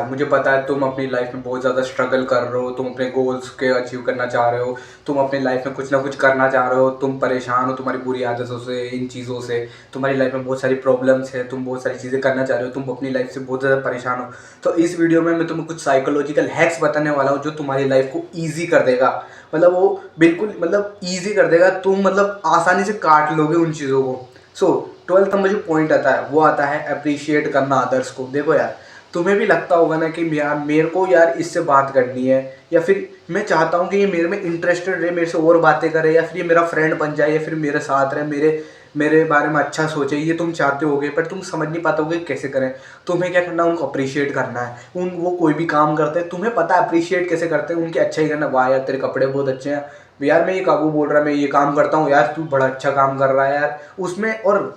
मुझे पता है तुम अपनी लाइफ में बहुत ज़्यादा स्ट्रगल कर रहे हो, तुम अपने गोल्स के अचीव करना चाह रहे हो, तुम अपनी लाइफ में कुछ ना कुछ करना चाह रहे हो, तुम परेशान हो तुम्हारी बुरी आदतों से, इन चीज़ों से, तुम्हारी लाइफ में बहुत सारी प्रॉब्लम्स है, तुम बहुत सारी चीज़ें करना चाह रहे हो, तुम अपनी लाइफ से बहुत ज़्यादा परेशान हो। तो इस वीडियो में मैं तुम्हें कुछ साइकोलॉजिकल हैक्स बताने वाला हूँ जो तुम्हारी लाइफ को ईजी कर देगा। मतलब वो बिल्कुल मतलब ईजी कर देगा, तुम मतलब आसानी से काट लोगे उन चीज़ों को। सो 12th नंबर जो पॉइंट आता है वो आता है अप्रिशिएट करना अदर्स को। देखो यार, तुम्हें भी लगता होगा ना कि यार मेरे को यार इससे बात करनी है, या फिर मैं चाहता हूँ कि ये मेरे में इंटरेस्टेड रहे, मेरे से और बातें करे, या फिर ये मेरा फ्रेंड बन जाए, या फिर मेरे साथ रहे, मेरे मेरे बारे में अच्छा सोचे, ये तुम चाहते होगे, पर तुम समझ नहीं पाते होगे कैसे करें। तुम्हें क्या करना है, उनको अप्रिशिएट करना है। वो कोई भी काम करते हैं, तुम्हें पता है अप्रिशिएट कैसे करते हैं, उनके अच्छा ही करना। वाह यार तेरे कपड़े बहुत अच्छे हैं, यार मैं ये काबू बोल रहा, मैं ये काम करता हूँ, यार तू बड़ा अच्छा काम कर रहा है यार उसमें। और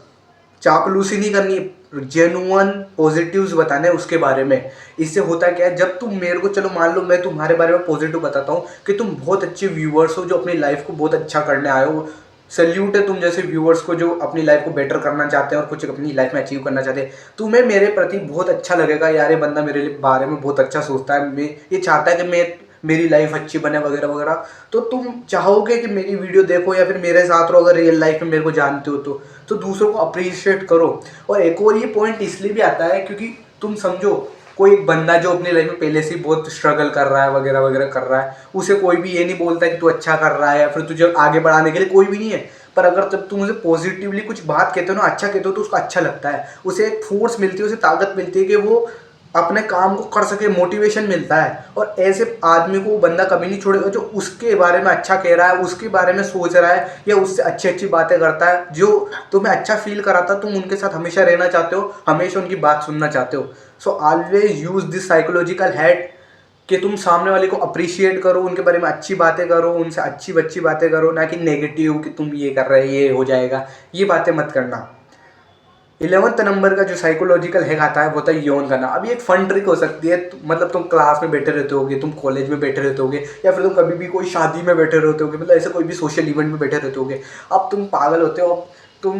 चापलूसी नहीं करनी, जेन्युइन पॉजिटिव्स बताने उसके बारे में। इससे होता क्या है, जब तुम मेरे को, चलो मान लो मैं तुम्हारे बारे में पॉजिटिव बताता हूँ कि तुम बहुत अच्छे व्यूअर्स हो जो अपनी लाइफ को बहुत अच्छा करने आए हो। सल्यूट है तुम जैसे व्यूअर्स को जो अपनी लाइफ को बेटर करना चाहते हैं और कुछ अपनी लाइफ में अचीव करना चाहते हैं। तुम्हें मेरे प्रति बहुत अच्छा लगेगा, यार ये बंदा मेरे बारे में बहुत अच्छा सोचता है, मैं ये चाहता है कि मैं मेरी लाइफ अच्छी बने वगैरह वगैरह। तो तुम चाहोगे कि मेरी वीडियो देखो या फिर मेरे साथ रहो, अगर रियल लाइफ में मेरे को जानते हो तो दूसरों को अप्रिशिएट करो। और एक और ये पॉइंट इसलिए भी आता है क्योंकि तुम समझो, कोई एक बंदा जो अपनी लाइफ में पहले से ही बहुत स्ट्रगल कर रहा है वगैरह वगैरह कर रहा है, उसे कोई भी ये नहीं बोलता कि तू अच्छा कर रहा है, या फिर तुझे आगे बढ़ाने के लिए कोई भी नहीं है। पर अगर जब तुम उसे पॉजिटिवली कुछ बात कहते हो ना, अच्छा कहते हो, तो उसको अच्छा लगता है, उसे एक फोर्स मिलती है, उसे ताकत मिलती है कि वो अपने काम को कर सके, मोटिवेशन मिलता है। और ऐसे आदमी को वो बंदा कभी नहीं छोड़ेगा जो उसके बारे में अच्छा कह रहा है, उसके बारे में सोच रहा है, या उससे अच्छी अच्छी बातें करता है, जो तुम्हें अच्छा फील कराता है। तुम उनके साथ हमेशा रहना चाहते हो, हमेशा उनकी बात सुनना चाहते हो। So always use this psychological hack कि तुम सामने वाले को अप्रिशिएट करो, उनके बारे में अच्छी बातें करो, उनसे अच्छी अच्छी बातें करो, ना कि नेगेटिव कि तुम ये कर रहे हो ये हो जाएगा, ये बातें मत करना। 11th नंबर का जो साइकोलॉजिकल हैक आता है वो होता है यौन करना। अब ये एक फन ट्रिक हो सकती है, मतलब तुम क्लास में बैठे रहते होगे, तुम कॉलेज में बैठे रहते होगे, या फिर तुम कभी भी कोई शादी में बैठे रहते होगे, मतलब ऐसे कोई भी सोशल इवेंट में बैठे रहते होगे। अब तुम पागल होते हो, अब तुम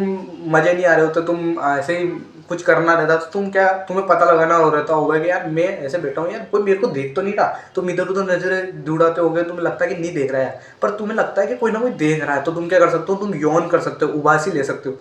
मज़े नहीं आ रहे हो, तो तुम ऐसे ही कुछ करना रहता, तो तुम्हें पता लगाना हो रहता होगा कि यार मैं ऐसे बैठा हूँ, यार कोई मेरे को देख तो नहीं रहा। तुम इधर उधर नजरें दौड़ाते होगे, तुम्हें लगता है कि नहीं देख रहा है, पर तुम्हें लगता है कि कोई ना कोई देख रहा है। तो तुम क्या कर सकते हो, तुम यौन कर सकते हो, उबासी ले सकते हो।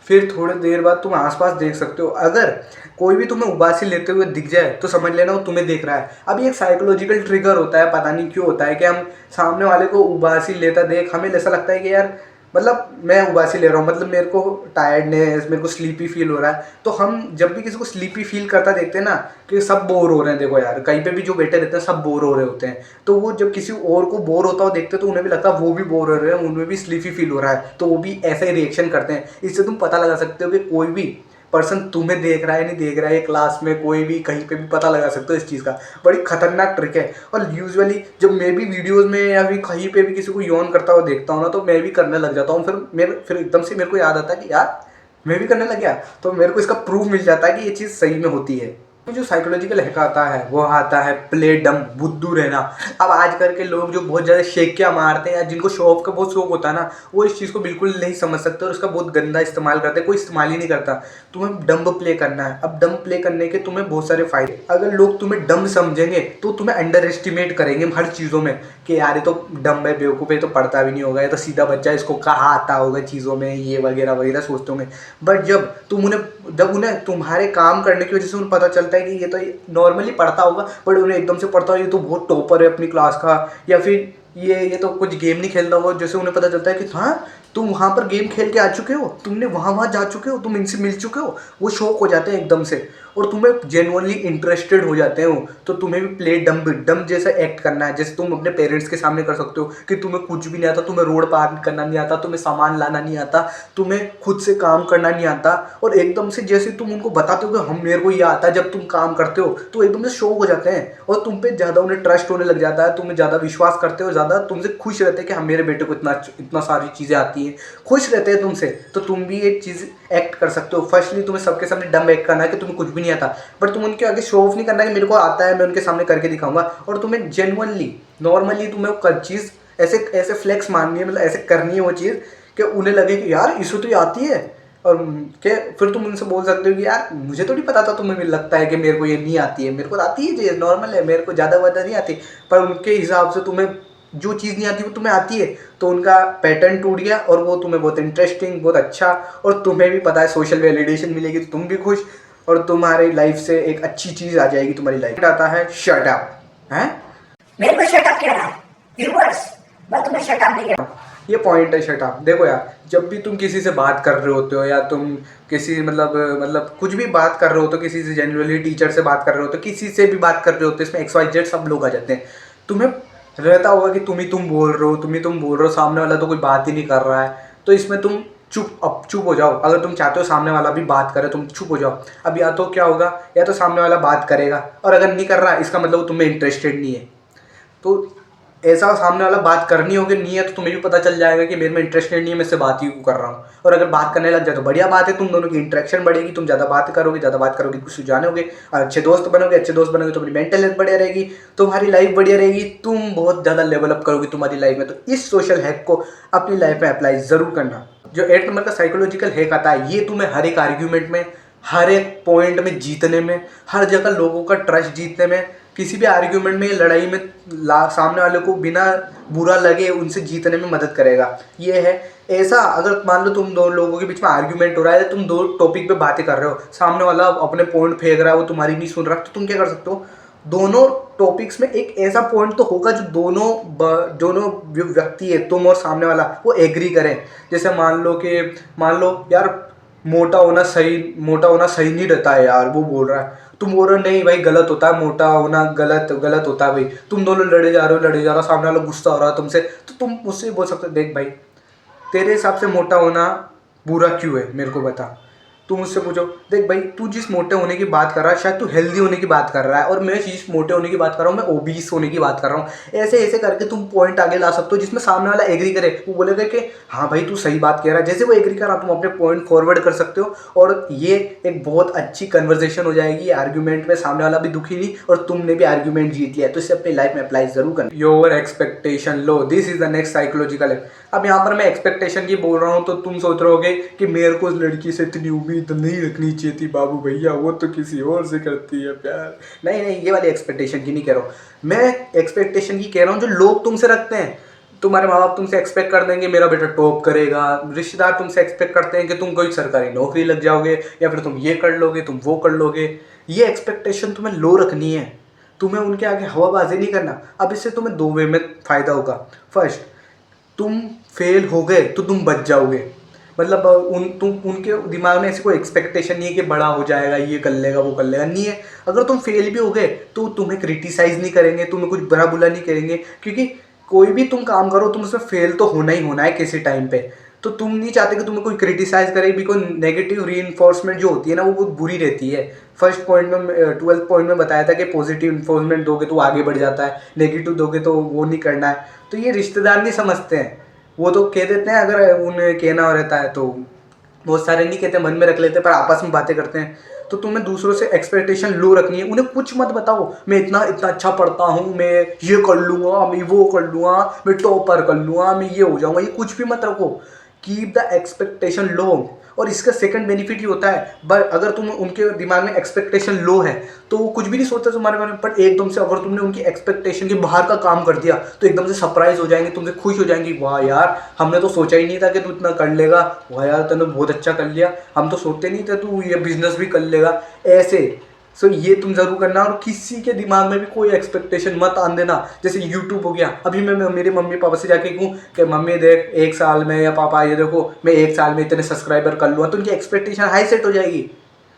फिर थोड़ी देर बाद तुम आसपास देख सकते हो, अगर कोई भी तुम्हें उबासी लेते हुए दिख जाए तो समझ लेना वो तुम्हें देख रहा है। अब ये एक साइकोलॉजिकल ट्रिगर होता है, पता नहीं क्यों होता है कि हम सामने वाले को उबासी लेता देख हमें ऐसा लगता है कि यार, मतलब मैं उबासी ले रहा हूँ, मतलब मेरे को टायर्डनेस, मेरे को स्लीपी फील हो रहा है। तो हम जब भी किसी को स्लीपी फील करता देखते हैं ना, कि सब बोर हो रहे हैं, देखो यार कहीं पे भी जो बैठे रहते हैं सब बोर हो रहे होते हैं, तो वो जब किसी और को बोर होता हो देखते हैं तो उन्हें भी लगता है वो भी बोर हो रहे हैं, उनमें भी स्लीपी फील हो रहा है, तो वो भी ऐसा ही रिएक्शन करते हैं। इससे तुम पता लगा सकते हो कि कोई भी पर्सन तुम्हें देख रहा है नहीं देख रहा है, क्लास में कोई भी कहीं पे भी पता लगा सकते हो इस चीज़ का। बड़ी खतरनाक ट्रिक है। और यूजुअली जब मैं भी वीडियोस में या फिर कहीं पे भी किसी को यौन करता हुआ देखता हूँ ना, तो मैं भी करने लग जाता हूँ। फिर एकदम से मेरे को याद आता है कि यार मैं भी करने लग गया, तो मेरे को इसका प्रूफ मिल जाता है कि ये चीज़ सही में होती है। जो साइकोलॉजिकल हैक आता है वो आता है प्ले डम, बुद्धू रहना। अब आजकल के लोग जो बहुत ज़्यादा शेकियाँ मारते हैं या जिनको शो ऑफ का बहुत शौक होता है ना, वो इस चीज़ को बिल्कुल नहीं समझ सकते और उसका बहुत गंदा इस्तेमाल करते हैं। कोई इस्तेमाल ही नहीं करता। तुम्हें डम्ब प्ले करना है। अब डम्ब प्ले करने के तुम्हें बहुत सारे फायदे। अगर लोग तुम्हें डम्ब समझेंगे तो तुम्हें अंडर एस्टिमेट करेंगे हर चीज़ों में, कि यार ये तो डम्ब है, बेवकूफ़ है, तो पढ़ता भी नहीं होगा, ये तो सीधा बच्चा है, इसको कहाँ आता होगा चीज़ों में, ये वगैरह वगैरह सोचते होंगे। बट जब उन्हें तुम्हारे काम करने की वजह से उन्हें पता चलता है कि ये तो नॉर्मली पढ़ता होगा, बट उन्हें एकदम से पढ़ता हो ये तो बहुत टॉपर है अपनी क्लास का, या फिर ये तो कुछ गेम नहीं खेलता होगा, जैसे उन्हें पता चलता है कि हाँ तुम वहाँ पर गेम खेल के आ चुके हो, तुमने वहाँ जा चुके हो, तुम इनसे मिल चुके हो, वो शौक हो जाते हैं एकदम से और तुम्हें जेन्युइनली इंटरेस्टेड हो जाते हो। तो तुम्हें भी प्ले डम जैसा एक्ट करना है, जैसे तुम अपने पेरेंट्स के सामने कर सकते हो कि तुम्हें कुछ भी नहीं आता, तुम्हें रोड पार करना नहीं आता, तुम्हें सामान लाना नहीं आता, तुम्हें खुद से काम करना नहीं आता, और एकदम से जैसे तुम उनको बताते हो कि हम मेरे को ये आता है, जब तुम काम करते हो तो एकदम से शौक हो जाते हैं और तुम पे ज़्यादा उन्हें ट्रस्ट होने लग जाता है, तुम्हें ज़्यादा विश्वास करते हो, ज़्यादा तुमसे खुश रहते हैं कि हम मेरे बेटे को इतना इतना सारी चीज़ें आती हैं, खुश रहते हैं तुमसे। तो तुम भी एक चीज़ एक्ट कर सकते हो। फर्स्टली तुम्हें सबके सामने डम एक्ट करना है कि तुम्हें कुछ भी नहीं आता, बट तुम उनके आगे शो ऑफ नहीं करना है कि मेरे को आता है, मैं उनके सामने करके दिखाऊंगा। और तुम्हें जेन्युइनली नॉर्मली तुम्हें वो चीज़ ऐसे ऐसे फ्लेक्स मारनी है, मतलब ऐसे करनी है वो चीज़ कि उन्हें लगे कि यार इसे तो ये आती है, और के फिर तुम उनसे बोल सकते हो कि यार मुझे तो नहीं पता था, तुम्हें भी लगता है कि मेरे को ये नहीं आती है, मेरे को आती है, ये नॉर्मल है, मेरे को ज़्यादा ज़्यादा नहीं आती। पर उनके हिसाब से तुम्हें जो चीज़ नहीं आती वो तुम्हें आती है, तो उनका पैटर्न टूट गया और वो तुम्हें बहुत इंटरेस्टिंग, बहुत अच्छा, और तुम्हें भी पता है सोशल वैलिडेशन मिलेगी तो तुम भी खुश, और तुम्हारी लाइफ से एक अच्छी चीज़ आ जाएगी तुम्हारी लाइफ। आता है शट अप, हैं मेरे को शट अप कह रहा है, व्यूअर्स, मैं तुम्हें शट अप नहीं कह। ये पॉइंट है शट अप। देखो यार, जब भी तुम किसी से बात कर रहे होते हो या तुम किसी मतलब कुछ भी बात कर रहे हो तो किसी से, जनरली टीचर से बात कर रहे हो तो किसी से भी बात कर रहे होते हो, इसमें XYZ सब लोग आ जाते हैं। तुम्हें रहता होगा कि तुम बोल रहे हो, तुम बोल रहे हो, सामने वाला तो कोई बात ही नहीं कर रहा है, तो इसमें तुम चुप हो जाओ। अगर तुम चाहते हो सामने वाला भी बात करे, तुम चुप हो जाओ। अब या तो क्या होगा, या तो सामने वाला बात करेगा, और अगर नहीं कर रहा इसका मतलब वो तुम्हें इंटरेस्टेड नहीं है। तो ऐसा सामने वाला बात करनी होगी, नहीं है तो तुम्हें भी पता चल जाएगा कि मेरे में इंटरेस्टेड नहीं है, मैं इससे बात ही कर रहा हूँ। और अगर बात करने लग जाए तो बढ़िया बात है, तुम दोनों की इंटरेक्शन बढ़ेगी, तुम ज़्यादा बात करोगे कुछ जानोगे, और अच्छे दोस्त बनोगे तो अपनी मेंटल हेल्थ बढ़िया रहेगी, तुम्हारी लाइफ बढ़िया रहेगी, तुम बहुत ज़्यादा लेवल अप करोगे तुम्हारी लाइफ में। तो इस सोशल हैक को अपनी लाइफ में अप्लाई ज़रूर करना। जो 8 नंबर का साइकोलॉजिकल हैक आता है, ये तुम्हें हर एक आर्ग्यूमेंट में, हर एक पॉइंट में जीतने में, हर जगह लोगों का ट्रस्ट जीतने में, किसी भी आर्ग्यूमेंट में, लड़ाई में सामने वाले को बिना बुरा लगे उनसे जीतने में मदद करेगा। ये है ऐसा, अगर मान लो तुम दो लोगों के बीच में आर्ग्यूमेंट हो रहा है, तुम दो टॉपिक पे बातें कर रहे हो, सामने वाला अपने पॉइंट फेंक रहा है, वो तुम्हारी नहीं सुन रहा, तो तुम क्या कर सकते हो, दोनों टॉपिक्स में एक ऐसा पॉइंट तो होगा जो दोनों व्यक्ति है, तुम और सामने वाला, वो एग्री करें। जैसे मान लो यार मोटा होना सही नहीं रहता है यार, वो बोल रहा है, तुम बोल रहे हो नहीं भाई गलत होता है, मोटा होना गलत होता है भाई। तुम दोनों लड़े जा रहे हो, सामने वाला गुस्सा हो रहा है तुमसे, तो तुम उससे बोल सकते हो, देख भाई तेरे हिसाब से मोटा होना बुरा क्यों है, मेरे को बता। तुम उससे पूछो, देख भाई तू जिस मोटे होने की बात कर रहा है, शायद तू हेल्दी होने की बात कर रहा है, और मैं जिस मोटे होने की बात कर रहा हूँ, मैं ओबीस होने की बात कर रहा हूँ। ऐसे ऐसे करके तुम पॉइंट आगे ला सकते हो जिसमें सामने वाला एग्री करे, वो बोलेगा कि हाँ भाई तू सही बात कह रहा है। जैसे वो एग्री कर रहा, तुम अपने पॉइंट फॉरवर्ड कर सकते हो, और ये एक बहुत अच्छी कन्वर्सेशन हो जाएगी। आर्ग्यूमेंट में सामने वाला भी दुखी नहीं और तुमने भी आर्ग्यूमेंट जीत लिया। तो इसे अपनी लाइफ में अप्लाई जरूर करना। Your expectation low, this is the next psychological है। अब यहाँ पर मैं एक्सपेक्टेशन की बोल रहा हूँ तो तुम सोच रहे होगे कि मेरे को उस लड़की से इतनी उम्मीद नहीं रखनी चाहिए थी बाबू भैया, वो तो किसी और से करती है प्यार। नहीं, ये वाली एक्सपेक्टेशन की नहीं कह रहा हूँ मैं, एक्सपेक्टेशन की कह रहा हूँ जो लोग तुमसे रखते हैं। तुम्हारे माँ बाप तुमसे एक्सपेक्ट कर देंगे मेरा बेटा टॉप करेगा, रिश्तेदार तुमसे एक्सपेक्ट करते हैं कि तुम कोई सरकारी नौकरी लग जाओगे, या फिर तुम ये कर लोगे, तुम वो कर लोगे। ये एक्सपेक्टेशन तुम्हें लो रखनी है, तुम्हें उनके आगे हवाबाजी नहीं करना। अब इससे तुम्हें दो वे में फ़ायदा होगा। फर्स्ट, तुम फेल हो गए तो तुम बच जाओगे, मतलब उनके दिमाग में ऐसी कोई एक्सपेक्टेशन नहीं है कि बड़ा हो जाएगा, ये कर लेगा, वो कर लेगा, नहीं है। अगर तुम फेल भी हो गए तो तुम्हें क्रिटिसाइज़ नहीं करेंगे, तुम्हें कुछ बुरा बुला नहीं करेंगे, क्योंकि कोई भी तुम काम करो तुम उसमें फेल तो होना ही होना है किसी टाइम पे। तो तुम नहीं चाहते कि तुम्हें कोई क्रिटिसाइज़ करे, बिकॉज नेगेटिव रीइंफोर्समेंट जो होती है ना, वो बहुत बुरी रहती है। फर्स्ट पॉइंट में 12th पॉइंट में बताया था कि पॉजिटिव इन्फोर्समेंट दोगे तो आगे बढ़ जाता है, नेगेटिव दोगे तो वो नहीं करना है। तो ये रिश्तेदार नहीं समझते हैं, वो तो कह देते हैं, अगर उन्हें कहना रहता है तो बहुत सारे नहीं कहते, मन में रख लेते, पर आपस में बातें करते हैं। तो तुम्हें दूसरों से एक्सपेक्टेशन लो रखनी है। उन्हें कुछ मत बताओ, मैं इतना अच्छा पढ़ता हूँ, मैं ये कर लूँगा, मैं वो कर लूँगा, मैं टॉपर कर लूँगा, मैं ये हो जाऊँगा, ये कुछ भी मत रखो। कीप द एक्सपेक्टेशन लो। और इसका सेकंड बेनिफिट ये होता है, बट अगर तुम उनके दिमाग में एक्सपेक्टेशन लो है तो वो कुछ भी नहीं सोचते तुम्हारे बारे में, बट एकदम से अगर तुमने उनकी एक्सपेक्टेशन के बाहर का काम कर दिया तो एकदम से सरप्राइज हो जाएंगे, तुमसे खुश हो जाएंगे, वाह यार हमने तो सोचा ही नहीं था कि तू इतना कर लेगा, वाह यार तूने बहुत अच्छा कर लिया, हम तो सोचते नहीं थे तू ये बिजनेस भी कर लेगा, ऐसे। सो ये तुम जरूर करना, और किसी के दिमाग में भी कोई एक्सपेक्टेशन मत आन देना। जैसे यूट्यूब हो गया, अभी मैं मेरे मम्मी पापा से जाके कहूँ कि मम्मी देख 1 साल में, या पापा ये देखो मैं 1 साल में इतने सब्सक्राइबर कर लूँगा, तो उनकी एक्सपेक्टेशन हाई सेट हो जाएगी,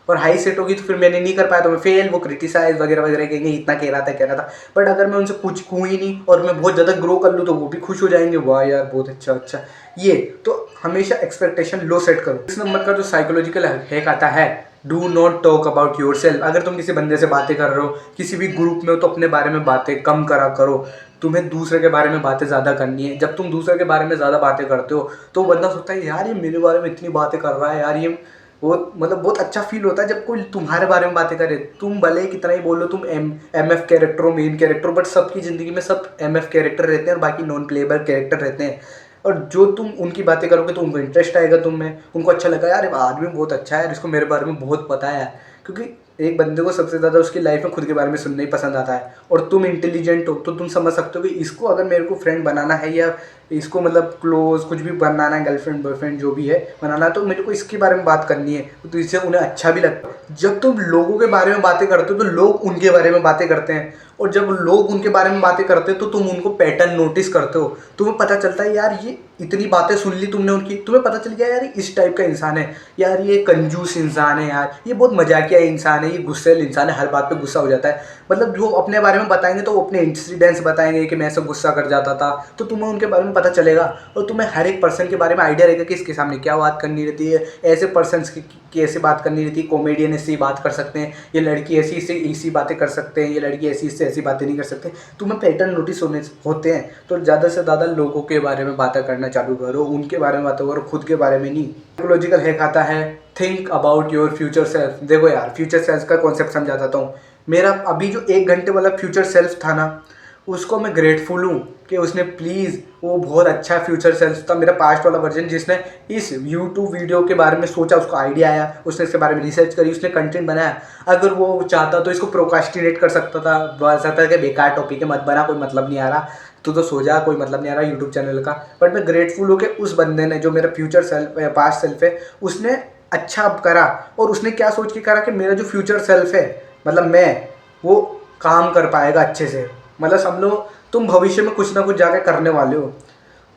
और हाई सेट होगी तो फिर मैंने नहीं कर पाया तो मैं फेल, वो क्रिटिसाइज वगैरह वगैरह कहेंगे इतना कह रहा था। बट अगर मैं उनसे कुछ कहूँ ही नहीं और मैं बहुत ज़्यादा ग्रो कर लूँ तो वो भी खुश हो जाएंगे, वाह यार बहुत अच्छा। ये तो हमेशा एक्सपेक्टेशन लो सेट करो। इस नंबर का जो साइकोलॉजिकल हैक आता है, do not talk about your self. अगर तुम किसी बंदे से बातें कर रहे हो, किसी भी ग्रुप में हो, तो अपने बारे में बातें कम करा करो। तुम्हें दूसरे के बारे में बातें ज़्यादा करनी है। जब तुम दूसरे के बारे में ज़्यादा बातें करते हो तो बंदा सोचता है यार ये मेरे बारे में इतनी बातें कर रहा है यार, ये बहुत अच्छा फील होता है जब कोई तुम्हारे बारे में बातें करे। तुम भले कितना ही बोल लो तुम MF कैरेक्टर हो, मेन कैरेक्टर, बट सबकी ज़िंदगी में सब MF कैरेक्टर रहते हैं और बाकी नॉन प्लेएबल कैरेक्टर रहते हैं। और जो तुम उनकी बातें करोगे तो उनको इंटरेस्ट आएगा तुम में, उनको अच्छा लगा यार ये आदमी बहुत अच्छा है, इसको मेरे बारे में बहुत पता है। क्योंकि एक बंदे को सबसे ज़्यादा उसकी लाइफ में खुद के बारे में सुनना ही पसंद आता है, और तुम इंटेलिजेंट हो तो तुम समझ सकते हो कि इसको अगर मेरे को फ्रेंड बनाना है, या इसको मतलब क्लोज कुछ भी बनाना है, गर्लफ्रेंड बॉयफ्रेंड जो भी है बनाना है, तो मेरे को इसके बारे में बात करनी है, तो इससे उन्हें अच्छा भी लगता है। जब तुम लोगों के बारे में बातें करते हो तो लोग उनके बारे में बातें करते हैं, और जब लोग उनके बारे में बातें करते हैं तो तुम उनको पैटर्न नोटिस करते हो, तुम्हें पता चलता है यार ये इतनी बातें सुन ली तुमने उनकी, तुम्हें पता चल गया यार ये इस टाइप का इंसान है, यार ये कंजूस इंसान है, यार ये बहुत मजाकिया इंसान है, ये गुस्सेल इंसान है, हर बात पे गुस्सा हो जाता है। मतलब जो अपने बारे में बताएंगे तो वो अपने इंसिडेंट्स बताएंगे कि मैं ऐसा गुस्सा कर जाता था, तो तुम्हें उनके बारे में पता चलेगा, और तुम्हें हर एक पर्सन के बारे में आइडिया रहेगा कि इसके सामने क्या बात करनी रहती है, ऐसे पर्सन की ऐसे बात करनी रहती है, कॉमेडियन इससे बात कर सकते हैं, ये लड़की ऐसी इससे ऐसी बातें कर सकते हैं, ये लड़की ऐसी इससे ऐसी बातें नहीं कर सकते। तुम्हें पैटर्न नोटिस होते हैं, तो ज़्यादा से ज़्यादा लोगों के बारे में बातें करना चालू करो, उनके बारे में बातें करो, खुद के बारे में नहीं। साइकोलॉजिकल हैक आता है think about your future self. देखो यार, फ्यूचर सेल्फ का कॉन्सेप्ट समझाता हूँ। मेरा अभी जो 1 घंटे वाला फ्यूचर सेल्फ था ना, उसको मैं ग्रेटफुल हूँ कि उसने प्लीज़, वो बहुत अच्छा फ्यूचर सेल्फ था मेरा पास्ट वाला वर्जन, जिसने इस यूट्यूब वीडियो के बारे में सोचा, उसको आइडिया आया, उसने इसके बारे में रिसर्च करी, उसने कंटेंट बनाया। अगर वो चाहता तो इसको प्रोकास्टिनेट कर सकता था, बोल सकता था कि बेकार टॉपिक है मत बना, कोई मतलब नहीं आ रहा, तू तो सो जा, कोई मतलब नहीं आ रहा यूट्यूब चैनल का। बट मैं ग्रेटफुल हूँ कि उस बंदे ने, जो मेरा फ्यूचर सेल्फ या पास्ट सेल्फ है, उसने अच्छा करा। और उसने क्या सोच के करा कि मेरा जो फ्यूचर सेल्फ है, मतलब मैं, वो काम कर पाएगा अच्छे से। मतलब समझ लो तुम भविष्य में कुछ ना कुछ जाके करने वाले हो,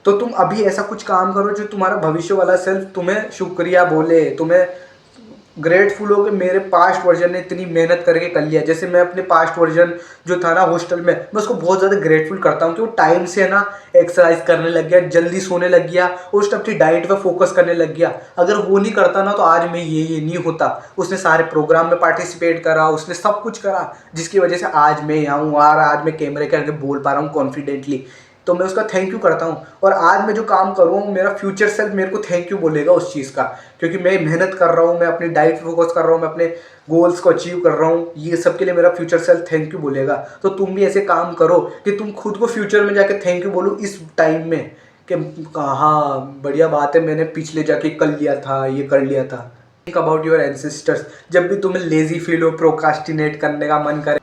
तो तुम अभी ऐसा कुछ काम करो जो तुम्हारा भविष्य वाला सेल्फ तुम्हें शुक्रिया बोले, तुम्हें ग्रेटफुल हो कि मेरे पास्ट वर्जन ने इतनी मेहनत करके कर लिया। जैसे मैं अपने पास्ट वर्जन जो था ना हॉस्टल में, मैं उसको बहुत ज़्यादा ग्रेटफुल करता हूँ कि वो टाइम से ना एक्सरसाइज करने लग गया, जल्दी सोने लग गया, उस अपनी डाइट पे फोकस करने लग गया। अगर वो नहीं करता ना तो आज मैं ये नहीं होता। उसने सारे प्रोग्राम में पार्टिसिपेट करा, उसने सब कुछ करा, जिसकी वजह से आज मैं यहाँ हूँ, और आज मैं कैमरे के आगे बोल पा रहा हूँ कॉन्फिडेंटली। तो मैं उसका थैंक यू करता हूँ, और आज मैं जो काम कर रहा हूँ मेरा फ्यूचर सेल्फ मेरे को थैंक यू बोलेगा उस चीज़ का, क्योंकि मैं मेहनत कर रहा हूँ, मैं अपनी डाइट पे फोकस कर रहा हूँ, मैं अपने गोल्स को अचीव कर रहा हूँ, ये सब के लिए मेरा फ्यूचर सेल्फ थैंक यू बोलेगा। तो तुम भी ऐसे काम करो कि तुम खुद को फ्यूचर में जाके थैंक यू बोलो इस टाइम में, कि हाँ बढ़िया बात है, मैंने पिछले जाके कर लिया था, ये कर लिया था। Think about your ancestors. जब भी तुम्हें लेजी फील हो, प्रोकास्टिनेट करने का मन करे,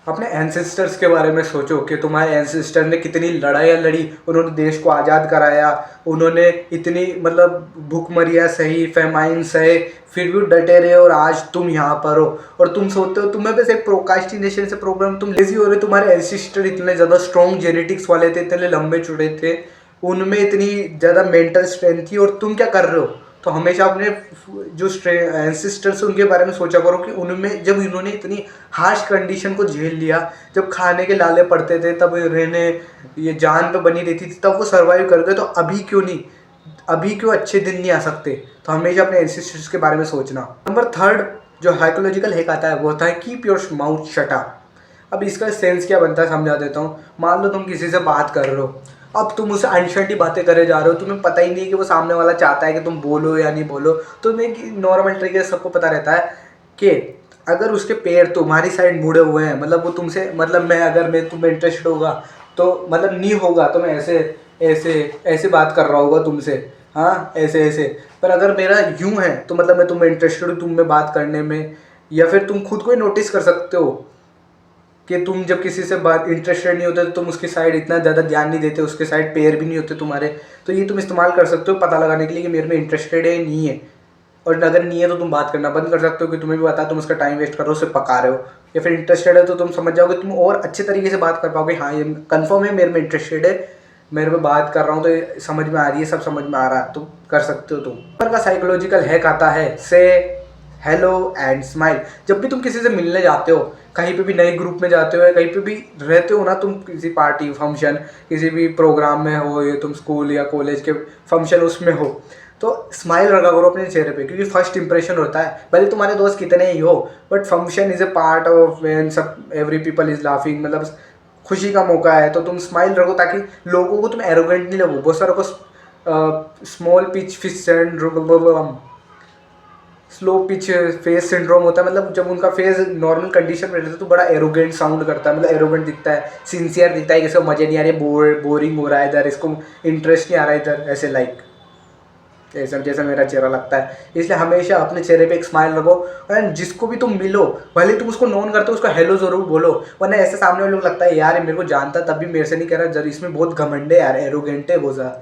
अपने एंसेस्टर्स के बारे में सोचो कि तुम्हारे एंसेस्टर ने कितनी लड़ाइयाँ लड़ी, उन्होंने देश को आज़ाद कराया, उन्होंने इतनी मतलब भूखमरियाँ सही, फेमाइन सहे, फिर भी डटे रहे, और आज तुम यहाँ पर हो। और तुम सोचते हो तुम्हें बस एक प्रोकास्टिनेशन से प्रॉब्लम, तुम लेजी हो रहे, तुम्हारे एंसेस्टर इतने ज़्यादा स्ट्रॉन्ग जेनेटिक्स वाले थे, इतने लंबे चौड़े थे, उनमें इतनी ज़्यादा मेंटल स्ट्रेंथ थी, और तुम क्या कर रहे हो। तो हमेशा अपने जो एंसेस्टर्स उनके बारे में सोचा करो कि उनमें जब इन्होंने इतनी हार्श कंडीशन को झेल लिया, जब खाने के लाले पड़ते थे, तब रहने ये जान पे बनी रहती थी, तब वो सर्वाइव कर गए, तो अभी क्यों नहीं, अभी क्यों अच्छे दिन नहीं आ सकते। तो हमेशा अपने एंसेस्टर्स के बारे में सोचना। नंबर 3 जो साइकोलॉजिकल हैक आता है वो होता है keep your mouth shut up. अब इसका सेंस क्या बनता है समझा देता हूँ। मान लो तुम किसी से बात कर रहे हो, अब तुम उससे अनशर्टी बातें करे जा रहे हो, तुम्हें पता ही नहीं कि वो सामने वाला चाहता है कि तुम बोलो या नहीं बोलो। तो मैं नॉर्मल तरीके से सबको पता रहता है कि अगर उसके पैर तुम्हारी साइड मुड़े हुए हैं, मतलब वो तुमसे, मतलब मैं अगर मैं तुम्हें इंटरेस्टेड होगा तो मतलब नहीं होगा तो मैं ऐसे ऐसे ऐसे बात कर रहा होगा तुमसे, हाँ ऐसे ऐसे। पर अगर मेरा यूं है तो मतलब मैं तुम्हें इंटरेस्टेड हूँ तुम में बात करने में, या फिर तुम खुद को ही नोटिस कर सकते हो कि तुम जब किसी से बात इंटरेस्टेड नहीं होते तो तुम उसकी साइड इतना ज़्यादा ध्यान नहीं देते, उसके साइड पैर भी नहीं होते तुम्हारे। तो ये तुम इस्तेमाल कर सकते हो पता लगाने के लिए कि मेरे में इंटरेस्टेड है नहीं है। और अगर नहीं है तो तुम बात करना बंद कर सकते हो कि तुम्हें भी पता तुम उसका टाइम वेस्ट कर रहे हो, उसे पका रहे हो। या फिर इंटरेस्टेड है तो तुम समझ जाओगे, तुम और अच्छे तरीके से बात कर पाओगे, हाँ ये कन्फर्म है मेरे में इंटरेस्टेड है, मेरे में बात कर रहा हूँ तो ये समझ में आ रही है, सब समझ में आ रहा है, तो कर सकते हो तुम। का साइकोलॉजिकल हैक आता है से हेलो एंड स्माइल। जब भी तुम किसी से मिलने जाते हो, कहीं पे भी नए ग्रुप में जाते हो या कहीं पे भी रहते हो ना, तुम किसी पार्टी फंक्शन किसी भी प्रोग्राम में हो, या तुम स्कूल या कॉलेज के फंक्शन उसमें हो, तो स्माइल रखा करो अपने चेहरे पे, क्योंकि फर्स्ट इंप्रेशन होता है। भले तुम्हारे दोस्त कितने ही हो, but function is a part of when सब एवरी पीपल इज़ लाफिंग, मतलब खुशी का मौका है, तो तुम स्माइल रखो ताकि लोगों को तुम एरोगेंट नहीं लगो। बहुत सारों को small pitch fish slow pitch face syndrome होता है, मतलब जब उनका फेस नॉर्मल कंडीशन में रहता है तो बड़ा एरोगेंट साउंड करता है, मतलब एरोगेंट दिखता है, सिंसियर दिखता है, किसी को मजे नहीं आ रही, बोरिंग हो रहा है इधर, इसको इंटरेस्ट नहीं आ रहा है इधर, ऐसे लाइक जैसा जैसा मेरा चेहरा लगता है। इसलिए हमेशा अपने चेहरे पे एक स्माइल रखो, एंड जिसको भी तुम मिलो, भले तुम उसको नोन करते हो, उसको हेलो जरूर बोलो, वरना ऐसे सामने वाले लोग लगता है यार ये मेरे को जानता तब भी मेरे से नहीं कह रहा, जर इसमें बहुत घमंड है यार, एरोगेंट है बहुत ज़्यादा।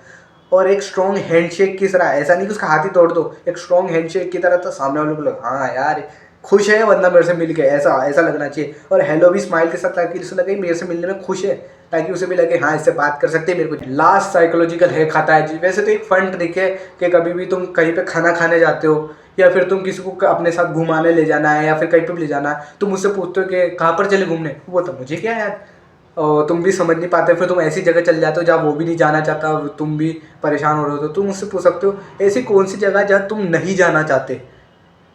और एक स्ट्रॉन्ग हैंडशेक की तरह, ऐसा नहीं कि उसका हाथ ही तोड़ दो, एक स्ट्रॉन्ग हैंडशेक की तरह, तो सामने वाले को लगा हाँ यार खुश है बंदा मेरे से मिल के, ऐसा ऐसा लगना चाहिए। और हेलो भी स्माइल के साथ, ताकि उसे लगे मेरे से मिलने में खुश है, ताकि उसे भी लगे हाँ इससे बात कर सकते हैं मेरे को। लास्ट साइकोलॉजिकल हैक आता है जी, वैसे तो एक फन ट्रिक है कि कभी भी तुम कहीं पे खाना खाने जाते हो, या फिर तुम किसी को अपने साथ घुमाने ले जाना है, या फिर कहीं पे भी ले जाना है, तुम मुझसे पूछते हो कि कहाँ पर चले घूमने, वो तो मुझे क्या यार, और तुम भी समझ नहीं पाते, फिर तुम ऐसी जगह चल जाते हो जहाँ वो भी नहीं जाना चाहता, तुम भी परेशान हो रहे हो, तो तुम मुझसे पूछ सकते हो ऐसी कौन सी जगह जहाँ तुम नहीं जाना चाहते,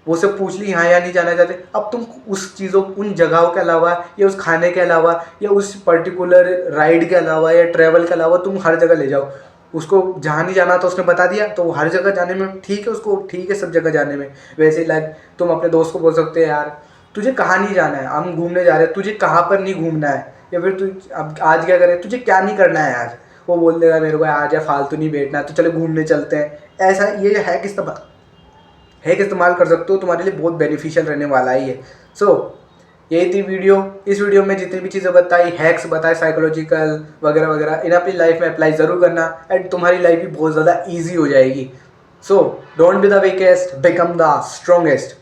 वो सब पूछ ली हाँ या नहीं जाना चाहते। अब तुम उस चीज़ों, उन जगहों के अलावा, या उस खाने के अलावा, या उस पर्टिकुलर राइड के अलावा, या ट्रैवल के अलावा तुम हर जगह ले जाओ उसको। जहाँ नहीं जाना था उसने बता दिया, तो वो हर जगह जाने में ठीक है, उसको ठीक है सब जगह जाने में। वैसे ही लाइक तुम अपने दोस्त को बोल सकते हैं यार तुझे कहाँ नहीं जाना है, हम घूमने जा रहे हैं, तुझे कहाँ पर नहीं घूमना है, या फिर तू अब आज क्या करे, तुझे क्या नहीं करना है यार, वो बोल देगा मेरे को आज है फालतू नहीं बैठना है, तो चलो घूमने चलते हैं। ऐसा ये हैक इस्तेमाल कर सकते हो, तुम्हारे लिए बहुत बेनिफिशियल रहने वाला ही है। सो यही थी वीडियो। इस वीडियो में जितनी भी चीज़ें बताई, हैक्स बताए साइकोलॉजिकल वगैरह वगैरह, इन्हें अपनी लाइफ में अप्लाई ज़रूर करना, एंड तुम्हारी लाइफ भी बहुत ज़्यादा ईजी हो जाएगी। So don't be the weakest, become the strongest.